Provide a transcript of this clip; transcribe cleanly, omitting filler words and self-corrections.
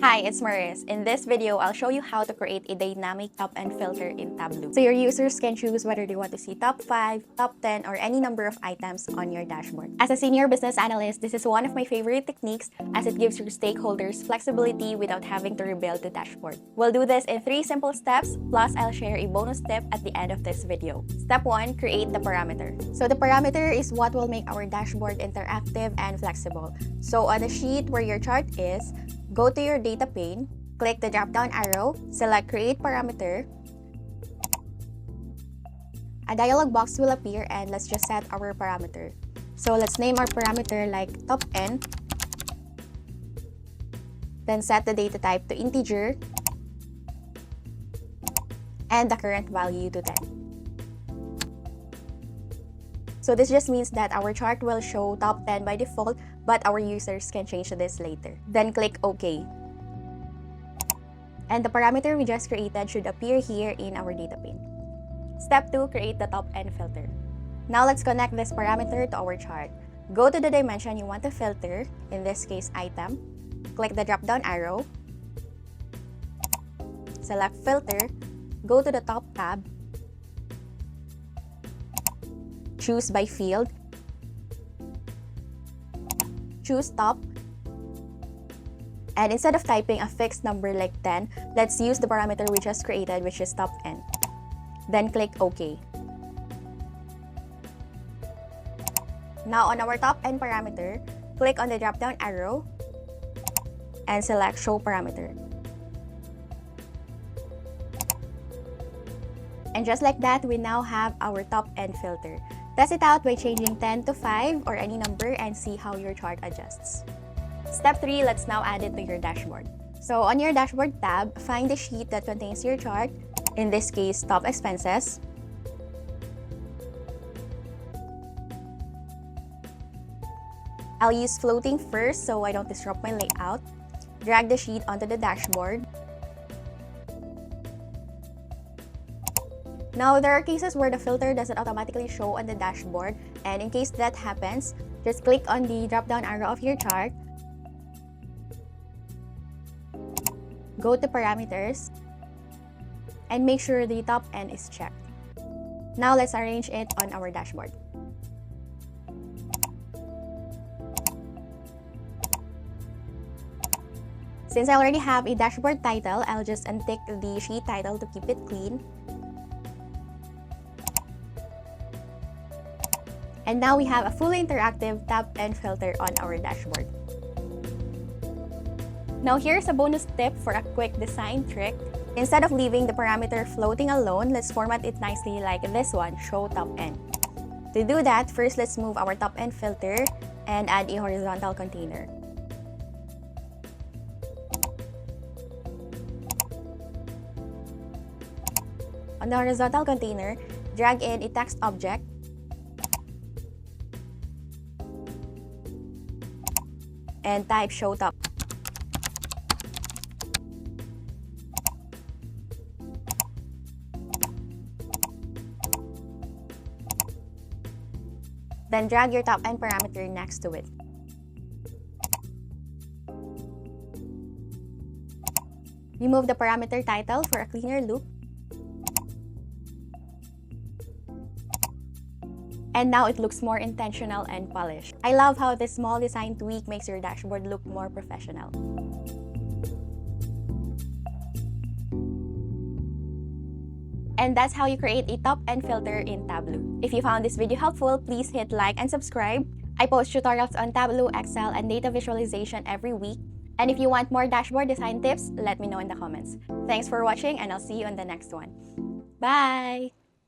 Hi, it's Maris. In this video, I'll show you how to create a dynamic top-end filter in Tableau. So your users can choose whether they want to see top 5, top 10, or any number of items on your dashboard. As a senior business analyst, this is one of my favorite techniques as it gives your stakeholders flexibility without having to rebuild the dashboard. We'll do this in 3 simple steps, plus I'll share a bonus tip at the end of this video. Step 1, create the parameter. So the parameter is what will make our dashboard interactive and flexible. So on the sheet where your chart is, go to your data pane, click the drop-down arrow, select Create Parameter. A dialog box will appear and let's just set our parameter. So let's name our parameter like top n. Then set the data type to integer and the current value to 10. So this just means that our chart will show top 10 by default, but our users can change this later. Then click OK. And the parameter we just created should appear here in our data pane. Step 2, create the top end filter. Now let's connect this parameter to our chart. Go to the dimension you want to filter, in this case item. Click the drop-down arrow. Select Filter. Go to the top tab. Choose by field. Choose top. And instead of typing a fixed number like 10, let's use the parameter we just created, which is top n. Then click OK. Now on our top n parameter, click on the drop-down arrow and select Show Parameter. And just like that, we now have our top n filter. Test it out by changing 10 to 5 or any number and see how your chart adjusts. Step 3, let's now add it to your dashboard. So on your dashboard tab, find the sheet that contains your chart, in this case, top expenses. I'll use floating first so I don't disrupt my layout. Drag the sheet onto the dashboard. Now, there are cases where the filter doesn't automatically show on the dashboard, and in case that happens, just click on the drop-down arrow of your chart, go to Parameters, and make sure the top n is checked. Now, let's arrange it on our dashboard. Since I already have a dashboard title, I'll just untick the sheet title to keep it clean. And now we have a fully interactive top end filter on our dashboard. Now here's a bonus tip for a quick design trick. Instead of leaving the parameter floating alone, let's format it nicely like this one, Show Top End. To do that, first let's move our top end filter and add a horizontal container. On the horizontal container, drag in a text object and type Show Top. Then drag your top end parameter next to it. Remove the parameter title for a cleaner look. And now it looks more intentional and polished. I love how this small design tweak makes your dashboard look more professional. And that's how you create a top-end filter in Tableau. If you found this video helpful, please hit like and subscribe. I post tutorials on Tableau, Excel, and data visualization every week. And if you want more dashboard design tips, let me know in the comments. Thanks for watching, and I'll see you on the next one. Bye!